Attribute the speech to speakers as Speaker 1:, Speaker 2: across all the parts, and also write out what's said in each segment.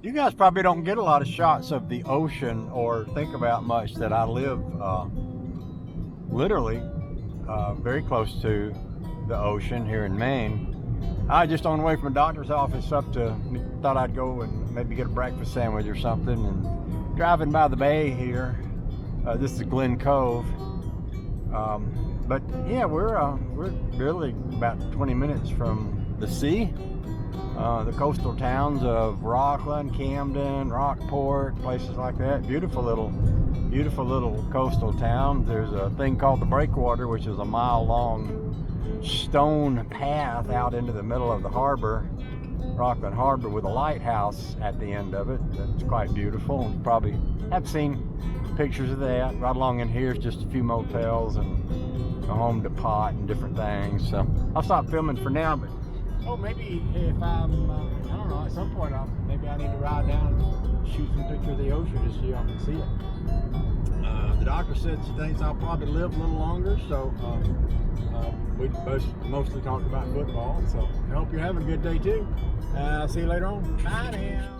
Speaker 1: You guys probably don't get a lot of shots of the ocean or think about much that I live literally very close to the ocean here in Maine. I just on the way from a doctor's office up to, thought I'd go and maybe get a breakfast sandwich or something, and driving by the bay here. This is Glen Cove. But yeah, we're really about 20 minutes from the sea. The coastal towns of Rockland, Camden, Rockport, places like that. Beautiful little coastal town. There's a thing called the Breakwater, which is a mile-long stone path out into the middle of the harbor, Rockland Harbor, with a lighthouse at the end of it. That's quite beautiful. And probably have seen pictures of that. Right along in here is just a few motels and a home to pot and different things. So I'll stop filming for now, but maybe if I'm, I don't know, at some point maybe I need to ride down and shoot some pictures of the ocean to see if I can see it. The doctor said she thinks I'll probably live a little longer, so we mostly talked about football. So I hope you're having a good day too. See you later on. Bye now.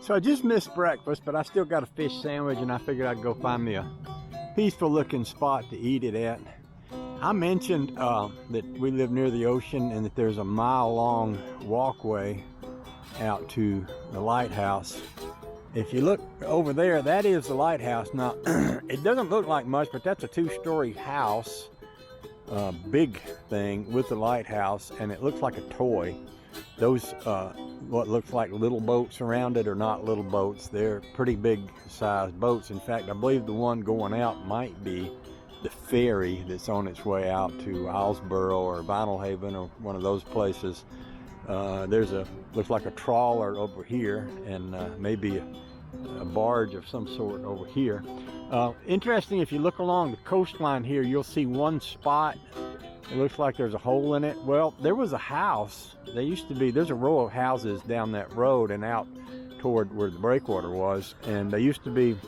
Speaker 1: So I just missed breakfast, but I still got a fish sandwich, and I figured I'd go find me a peaceful looking spot to eat it at. I mentioned that we live near the ocean and that there's a mile-long walkway out to the lighthouse. If you look over there, that is the lighthouse. Now, it doesn't look like much, but that's a two-story house, big thing with the lighthouse, and it looks like a toy. Those, what looks like little boats around it are not little boats. They're pretty big sized boats. In fact, I believe the one going out might be the ferry that's on its way out to Islesboro or Vinalhaven or one of those places. There's looks like a trawler over here, and maybe a barge of some sort over here. Interesting, if you look along the coastline here, you'll see one spot. It looks like there's a hole in it. Well, there was a house. There's a row of houses down that road and out toward where the breakwater was, and they used to be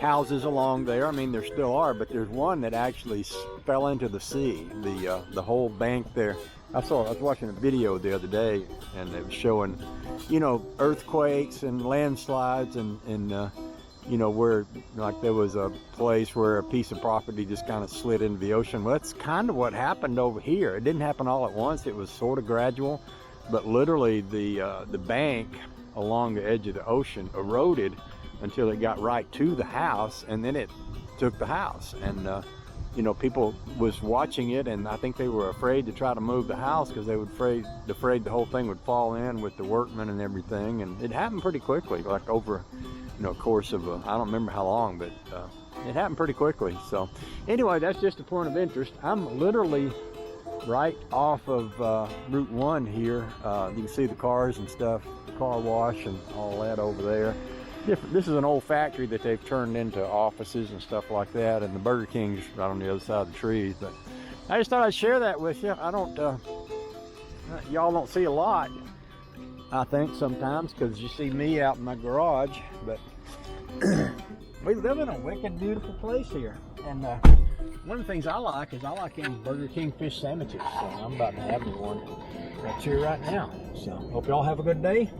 Speaker 1: houses along there. I mean, there still are, but there's one that actually fell into the sea. The whole bank there. I was watching a video the other day, and it was showing, earthquakes and landslides, and where like there was a place where a piece of property just kind of slid into the ocean. Well, that's kind of what happened over here. It didn't happen all at once. It was sort of gradual, but literally the bank along the edge of the ocean eroded until it got right to the house, and then it took the house. And people was watching it, and I think they were afraid to try to move the house because they were afraid the whole thing would fall in with the workmen and everything. And it happened pretty quickly, like over a course of I don't remember how long, but it happened pretty quickly. So anyway, that's just a point of interest. I'm literally right off of Route 1 here. You can see the cars and stuff, car wash and all that over there. This is an old factory that they've turned into offices and stuff like that, and the Burger King's right on the other side of the trees. But I just thought I'd share that with you. I don't, y'all don't see a lot, I think, sometimes, because you see me out in my garage. But we live in a wicked beautiful place here, and one of the things I like is them Burger King fish sandwiches. So I'm about to have me one right here right now. So hope y'all have a good day,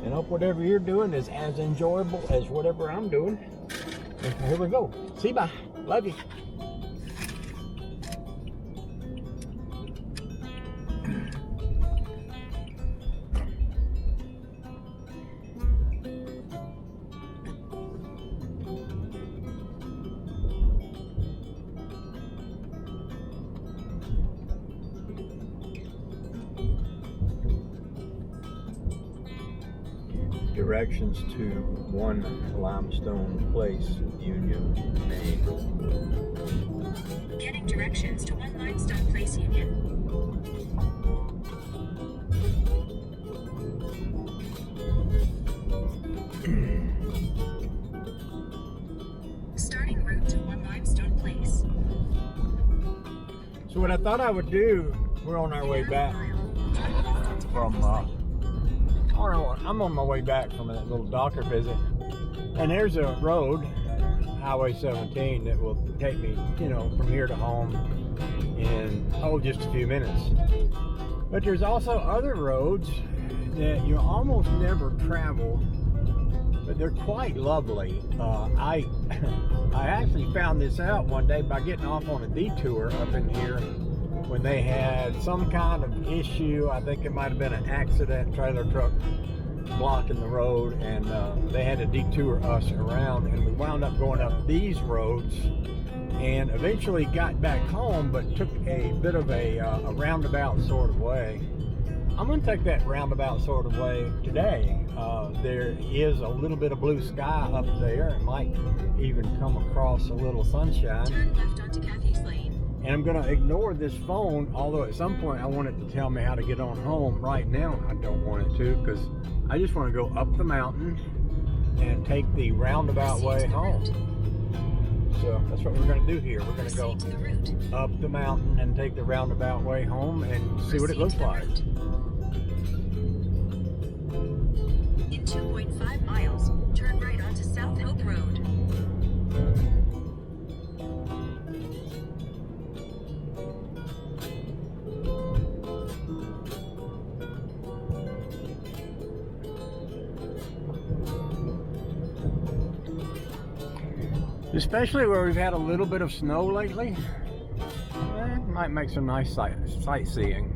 Speaker 1: and hope whatever you're doing is as enjoyable as whatever I'm doing. And here we go. See you, bye. Love you. Directions to One Limestone Place, Union, Maine.
Speaker 2: Getting directions to One Limestone Place, Union. Starting route to One Limestone Place.
Speaker 1: So what I thought I would do, we're on our way back from I'm on my way back from that little doctor visit, and there's a road, Highway 17, that will take me, from here to home in just a few minutes. But there's also other roads that you almost never travel, but they're quite lovely. I actually found this out one day by getting off on a detour up in here when they had some kind of issue. I think it might have been an accident, trailer truck blocking the road, and they had to detour us around, and we wound up going up these roads and eventually got back home, but took a bit of a roundabout sort of way. I'm going to take that roundabout sort of way today. There is a little bit of blue sky up there. It might even come across a little sunshine.
Speaker 2: Turn left onto Cathy's Lane.
Speaker 1: And I'm going to ignore this phone, although at some point I want it to tell me how to get on home. Right now I don't want it to, because I just want to go up the mountain and take the roundabout way home. So that's what we're going to do here. We're going to go up the mountain and take the roundabout way home and see what it looks like.
Speaker 2: In 2.5 miles, turn right onto South Hope Road.
Speaker 1: Especially where we've had a little bit of snow lately, might make some nice sightseeing.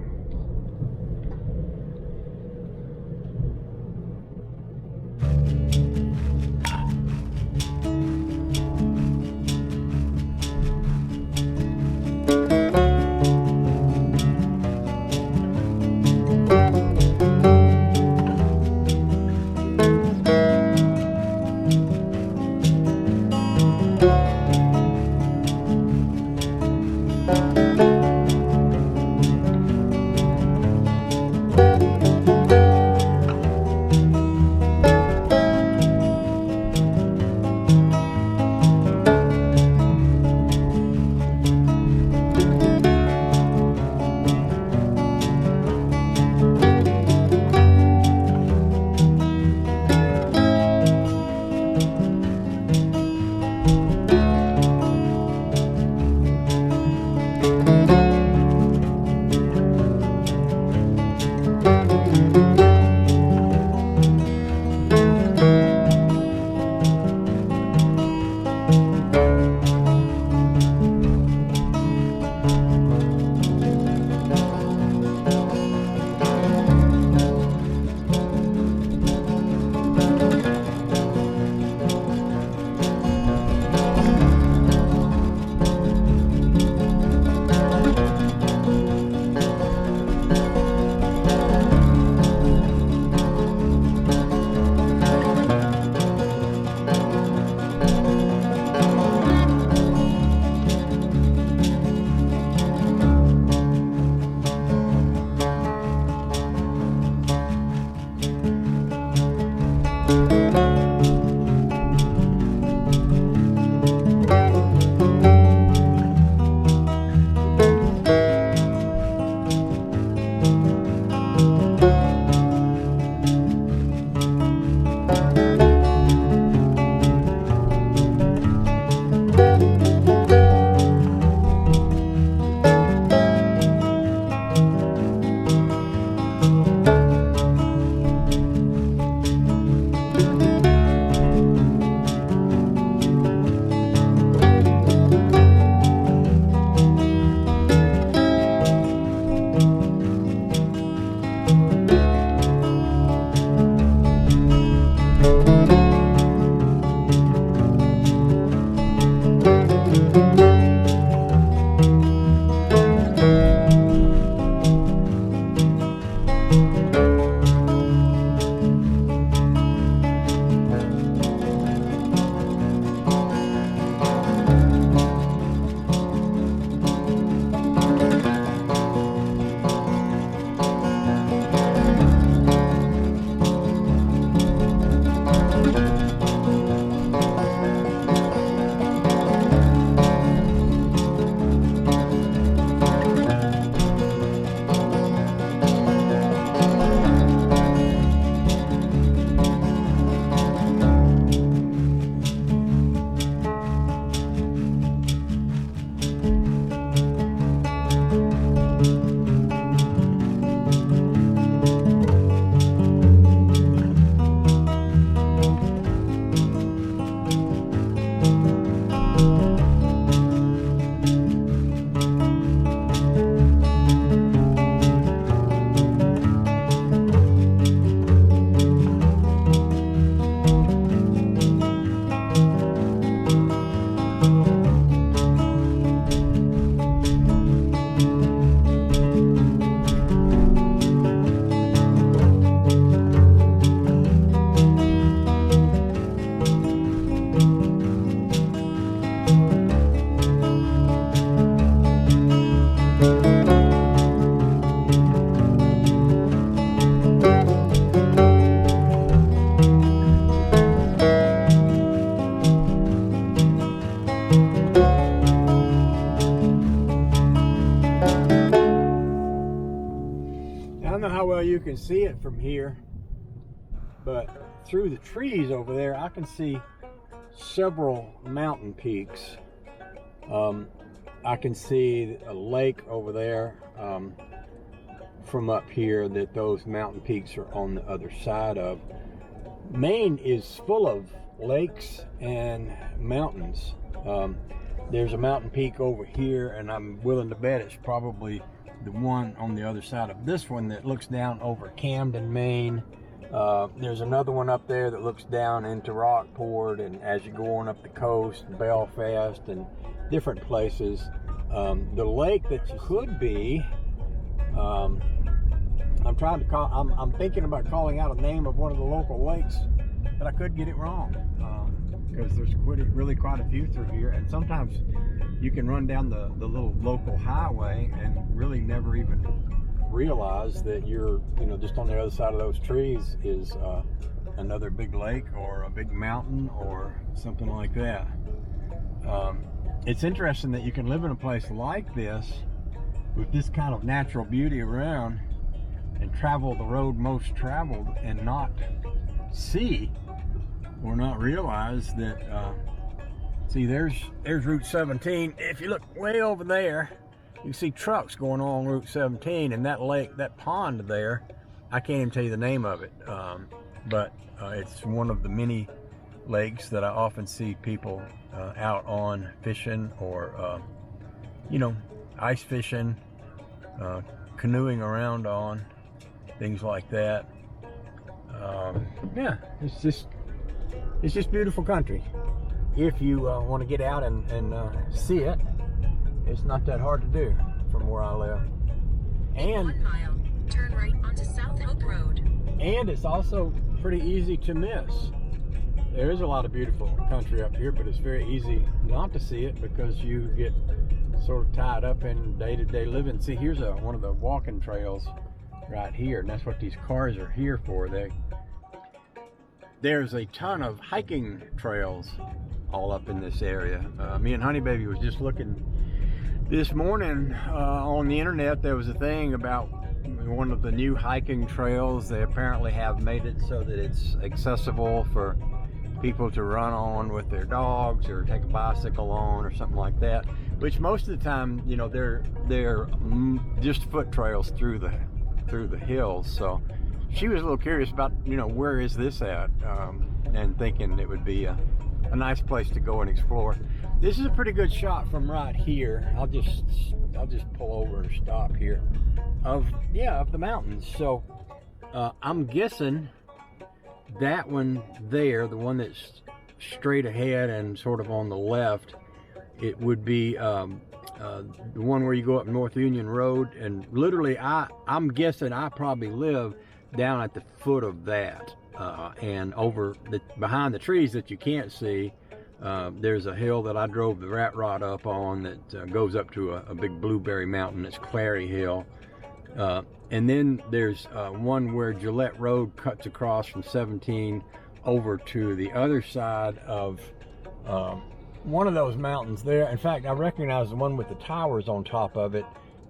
Speaker 1: see it from here, but through the trees over there, I can see several mountain peaks. I can see a lake over there from up here that those mountain peaks are on the other side of. Maine is full of lakes and mountains. There's a mountain peak over here, and I'm willing to bet it's probably the one on the other side of this one that looks down over Camden, Maine. There's another one up there that looks down into Rockport, and as you go on up the coast, Belfast and different places. The lake that you could be, I'm thinking about calling out a name of one of the local lakes, but I could get it wrong, because there's really quite a few through here, and sometimes you can run down the little local highway and really never even realize that you're, just on the other side of those trees is another big lake or a big mountain or something like that. It's interesting that you can live in a place like this with this kind of natural beauty around and travel the road most traveled and not see or not realize that, see, there's Route 17. If you look way over there, you can see trucks going on Route 17, and that lake, that pond there, I can't even tell you the name of it, but it's one of the many lakes that I often see people out on fishing or, ice fishing, canoeing around on, things like that. Yeah, it's just beautiful country. If you want to get out and see it, it's not that hard to do from where I live. And
Speaker 2: 1 mile, turn right onto South Hope Road.
Speaker 1: And it's also pretty easy to miss. There is a lot of beautiful country up here, but it's very easy not to see it because you get sort of tied up in day-to-day living. See, here's one of the walking trails right here, and that's what these cars are here for. There's a ton of hiking trails all up in this area. Me and Honey Baby was just looking this morning on the internet. There was a thing about one of the new hiking trails. They apparently have made it so that it's accessible for people to run on with their dogs or take a bicycle on or something like that, which most of the time, they're just foot trails through the hills. So she was a little curious about, where is this at, and thinking it would be a nice place to go and explore. This is a pretty good shot from right here. I'll just pull over and stop here of the mountains. So I'm guessing that one there, the one that's straight ahead and sort of on the left, it would be the one where you go up North Union Road, and literally I'm guessing I probably live down at the foot of that, and over behind the trees that you can't see, there's a hill that I drove the rat rod up on that goes up to a big blueberry mountain. It's Clary Hill. And then there's one where Gillette Road cuts across from 17 over to the other side of one of those mountains there. In fact, I recognize the one with the towers on top of it.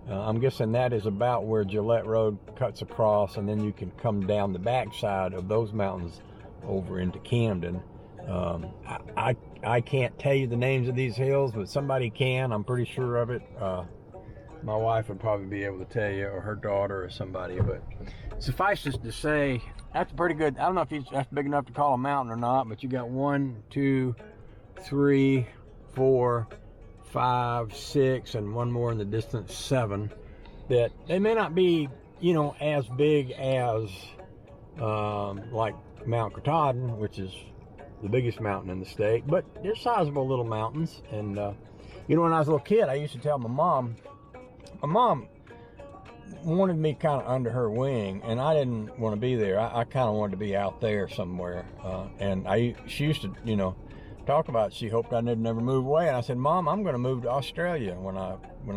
Speaker 1: I'm guessing that is about where Gillette Road cuts across, and then you can come down the backside of those mountains over into Camden. I can't tell you the names of these hills, but somebody can. I'm pretty sure of it. My wife would probably be able to tell you, or her daughter or somebody, but suffice it to say, that's pretty good. I don't know if that's big enough to call a mountain or not, but you got 1, 2, 3, 4, 5, 6, and one more in the distance, 7, that they may not be, as big as like Mount Katahdin, which is the biggest mountain in the state, but they're sizable little mountains. And when I was a little kid, I used to tell my mom wanted me kind of under her wing, and I didn't want to be there. I kind of wanted to be out there somewhere, and she used to talk about she hoped I never move away, and I said, Mom, I'm going to move to Australia when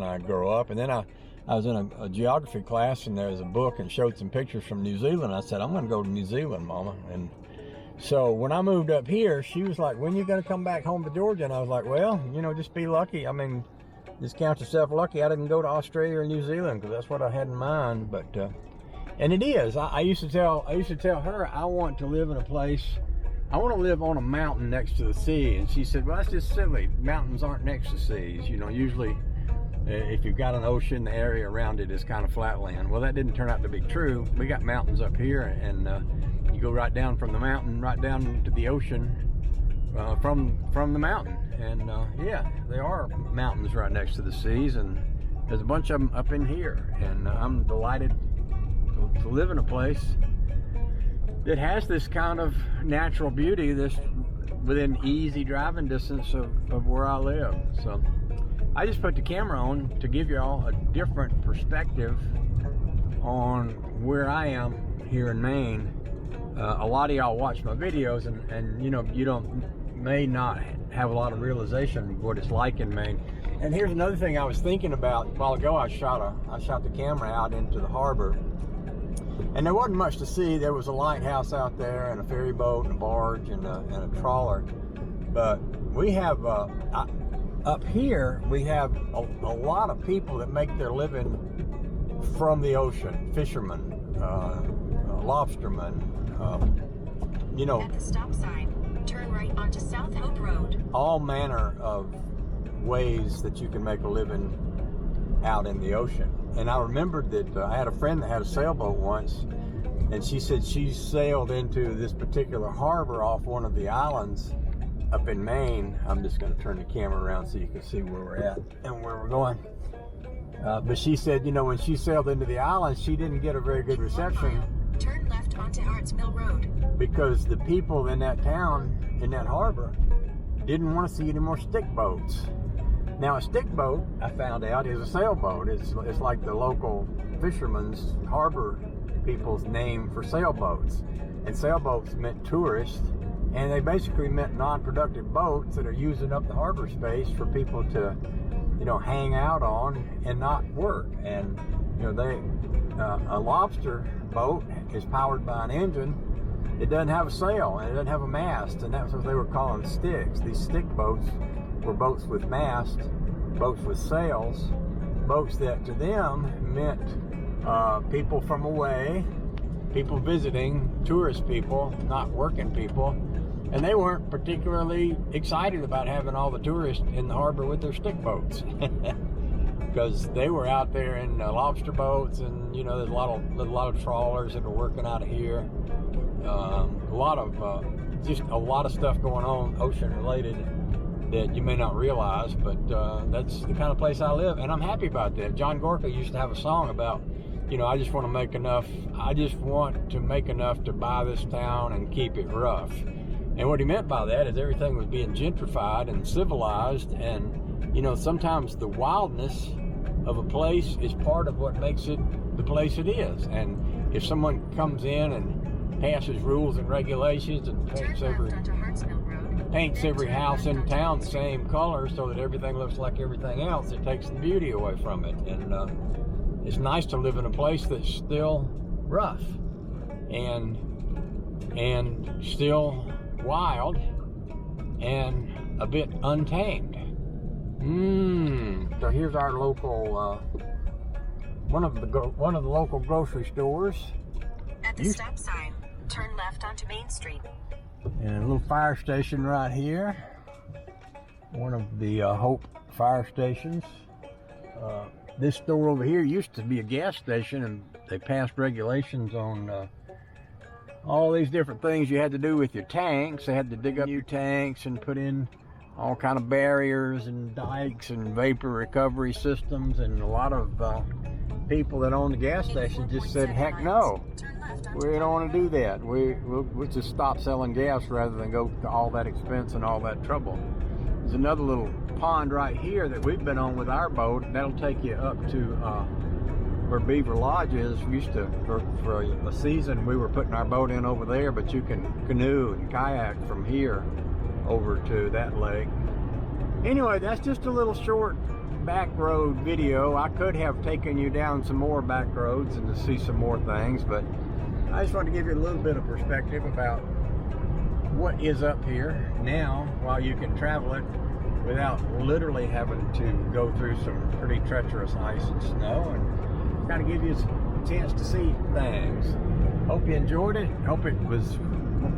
Speaker 1: I grow up. And then I was in a geography class, and there was a book and showed some pictures from New Zealand. I said, I'm going to go to New Zealand, Mama. And so when I moved up here, she was like, when you going to come back home to Georgia? And I was like, well, just be lucky. I mean, just count yourself lucky I didn't go to Australia or New Zealand, because that's what I had in mind. But And it is. I used to tell her I want to live in a place. I want to live on a mountain next to the sea. And she said, well, that's just silly. Mountains aren't next to seas. You know, usually if you've got an ocean, the area around it is kind of flat land. Well, that didn't turn out to be true. We got mountains up here, and you go right down from the mountain, right down to the ocean from the mountain. And yeah, there are mountains right next to the seas, and there's a bunch of them up in here. And I'm delighted to live in a place that has this kind of natural beauty, this within easy driving distance of where I live. So I just put the camera on to give y'all a different perspective on where I am here in Maine. A lot of y'all watch my videos, and you know, you may not have a lot of realization of what it's like in Maine. And here's another thing I was thinking about. A while ago, I shot the camera out into the harbor, and there wasn't much to see. There was a lighthouse out there, and a ferry boat, and a barge, and a trawler. But we have up here, we have a lot of people that make their living from the ocean. Fishermen, lobstermen, you know.
Speaker 2: At the stop sign, turn right onto South Hope Road.
Speaker 1: All manner of ways that you can make a living out in the ocean. And I remembered that I had a friend that had a sailboat once, and she said she sailed into this particular harbor off one of the islands up in Maine. I'm just going to turn the camera around so you can see where we're at and where we're going. But she said, you know, when she sailed into the island, she didn't get a very good reception.
Speaker 2: Turn left onto Arts Mill Road.
Speaker 1: Because the people in that town, in that harbor, didn't want to see any more stick boats. Now, a stick boat, I found out, is a sailboat. It's like the local fishermen's harbor people's name for sailboats. And sailboats meant tourists, and they basically meant non-productive boats that are using up the harbor space for people to, you know, hang out on and not work. And, you know, a lobster boat is powered by an engine. It doesn't have a sail, and it doesn't have a mast, and that's what they were calling sticks. These stick boats were boats with mast, boats with sails, boats that to them meant people from away, people visiting, tourist people, not working people. And they weren't particularly excited about having all the tourists in the harbor with their stick boats. Because they were out there in lobster boats, and you know, there's a lot of trawlers that are working out of here. Just a lot of stuff going on ocean related that you may not realize, but that's the kind of place I live, and I'm happy about that. John Gorka used to have a song about, you know, I just want to make enough to buy this town and keep it rough. And what he meant by that is everything was being gentrified and civilized, and you know, sometimes the wildness of a place is part of what makes it the place it is. And if someone comes in and passes rules and regulations and paints every house in town the same color so that everything looks like everything else, it takes the beauty away from it. And it's nice to live in a place that's still rough and still wild and a bit untamed. So here's our local one of the local grocery stores.
Speaker 2: At the stop sign, turn left onto Main Street.
Speaker 1: And a little fire station right here. One of the Hope fire stations. This store over here used to be a gas station, and they passed regulations on all these different things you had to do with your tanks. They had to dig up new tanks and put in all kind of barriers and dikes and vapor recovery systems, and a lot of people that own the gas station just said, heck no, we don't want to do that. We'll just stop selling gas rather than go to all that expense and all that trouble. There's another little pond right here that we've been on with our boat. That'll take you up to where Beaver Lodge is. We used to, for a season, we were putting our boat in over there, but you can canoe and kayak from here over to that lake. Anyway, that's just a little short back road video. I could have taken you down some more back roads and to see some more things, but I just want to give you a little bit of perspective about what is up here now, while you can travel it without literally having to go through some pretty treacherous ice and snow, and kind of give you chance to see things. Hope you enjoyed it. Hope it was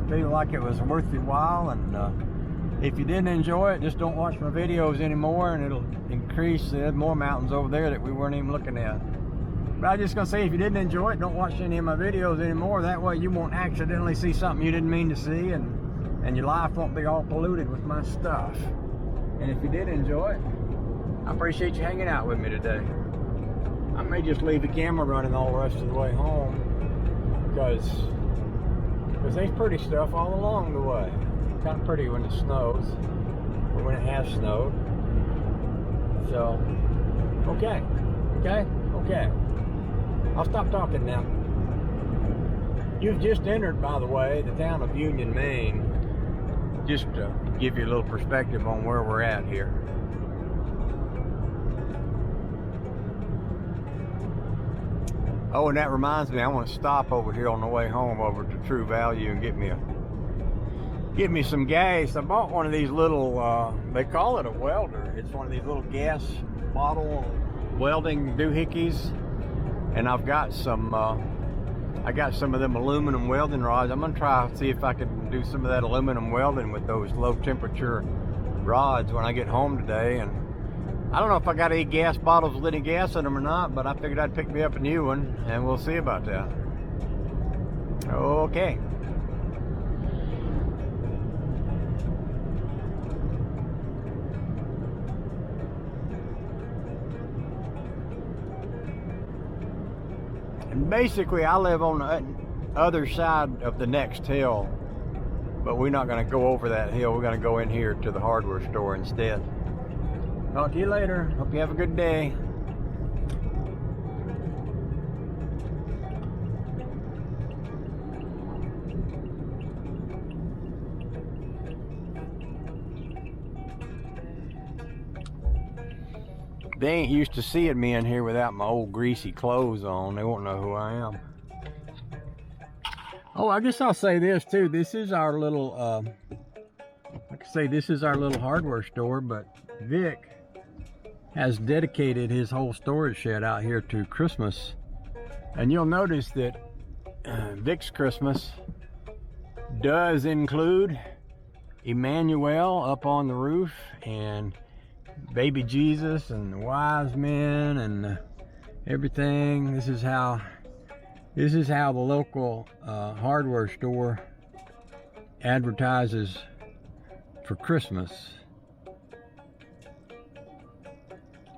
Speaker 1: feel like it was worth your while. And if you didn't enjoy it, just don't watch my videos anymore, and it'll increase. There's more mountains over there that we weren't even looking at. But I'm just gonna say, if you didn't enjoy it, don't watch any of my videos anymore. That way you won't accidentally see something you didn't mean to see, and your life won't be all polluted with my stuff. And if you did enjoy it, I appreciate you hanging out with me today. I may just leave the camera running all the rest of the way home, because there's pretty stuff all along the way. Kind of pretty when it snows, or when it has snowed. So, okay. I'll stop talking now. You've just entered, by the way, the town of Union, Maine, just to give you a little perspective on where we're at here. Oh, and that reminds me, I want to stop over here on the way home over to True Value and get me some gas. I bought one of these little, they call it a welder. It's one of these little gas bottle welding doohickeys. And I've got some, I got some of them aluminum welding rods. I'm gonna try see if I can do some of that aluminum welding with those low temperature rods when I get home today. And I don't know if I got any gas bottles with any gas in them or not, but I figured I'd pick me up a new one, and we'll see about that. Okay. And basically, I live on the other side of the next hill, but we're not going to go over that hill. We're going to go in here to the hardware store instead. Talk to you later. Hope you have a good day. They ain't used to seeing me in here without my old greasy clothes on. They won't know who I am. Oh, I guess I'll say this too. This is our little, like I say, this is our little hardware store, but Vic has dedicated his whole storage shed out here to Christmas. And you'll notice that Vic's Christmas does include Emmanuel up on the roof, and baby Jesus and the wise men and everything. This is how the local hardware store advertises for Christmas.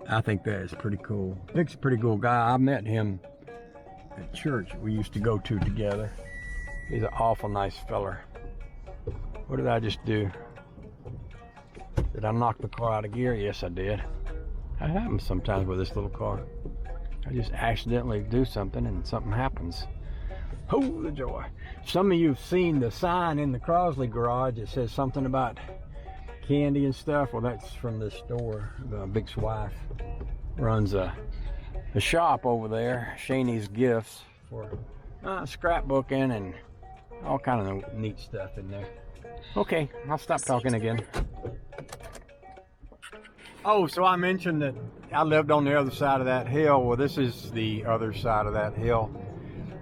Speaker 1: I think that is pretty cool. Vic's a pretty cool guy. I met him at church we used to go to together. He's an awful nice feller. What did I just do? Did I knock the car out of gear? Yes, I did. That happens sometimes with this little car. I just accidentally do something and something happens. Oh, the joy. Some of you have seen the sign in the Crosley garage. It says something about candy and stuff. Well, that's from this store. Vic's wife runs a shop over there, Shaney's Gifts, for scrapbooking and all kind of neat stuff in there. Okay, I'll stop talking again. Oh, so I mentioned that I lived on the other side of that hill. Well, this is the other side of that hill.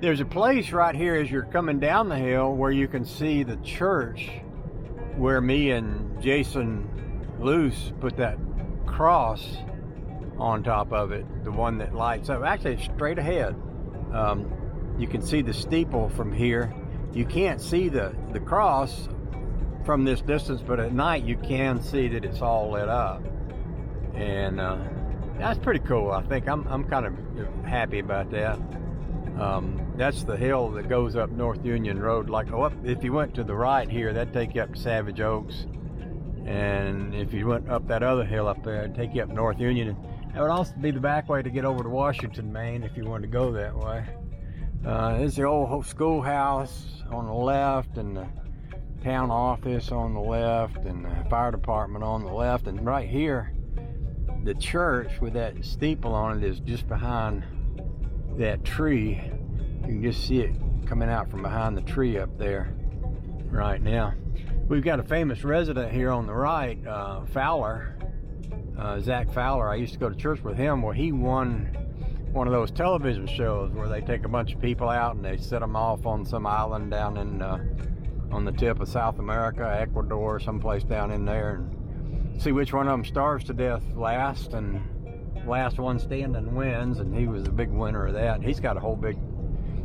Speaker 1: There's a place right here as you're coming down the hill where you can see the church where me and Jason Luce put that cross on top of it, the one that lights up. Actually, it's straight ahead. You can see the steeple from here. You can't see the cross from this distance, but at night you can see that it's all lit up. And that's pretty cool. I think I'm kind of happy about that. That's the hill that goes up North Union Road. Like, if you went to the right here, that'd take you up to Savage Oaks. And if you went up that other hill up there, it'd take you up North Union. That would also be the back way to get over to Washington, Maine, if you wanted to go that way. There's the old schoolhouse on the left, and the town office on the left, and the fire department on the left. And right here, the church with that steeple on it is just behind that tree. You can just see it coming out from behind the tree up there right now. We've got a famous resident here on the right, Fowler, Zach Fowler. I used to go to church with him. Well, he won one of those television shows where they take a bunch of people out and they set them off on some island down in on the tip of South America, Ecuador, someplace down in there, and see which one of them starves to death last, and last one standing wins. And he was a big winner of that. He's got a whole big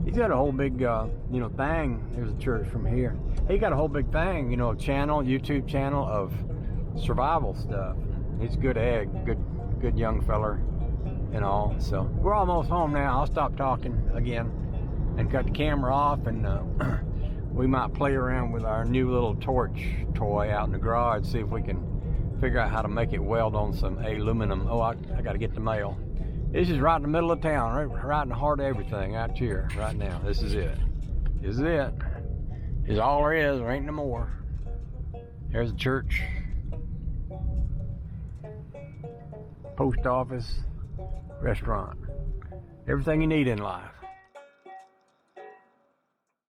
Speaker 1: you know, thing. There's a church from here. He got a whole big thing, you know, YouTube channel of survival stuff. He's a good egg, good young feller and all. So we're almost home now. I'll stop talking again and cut the camera off, and we might play around with our new little torch toy out in the garage, see if we can figure out how to make it weld on some aluminum. Oh, I got to get the mail. This is right in the middle of town, right in the heart of everything out here right now. This is it. This is it. This is all there is. There ain't no more. There's a church, post office, restaurant. Everything you need in life.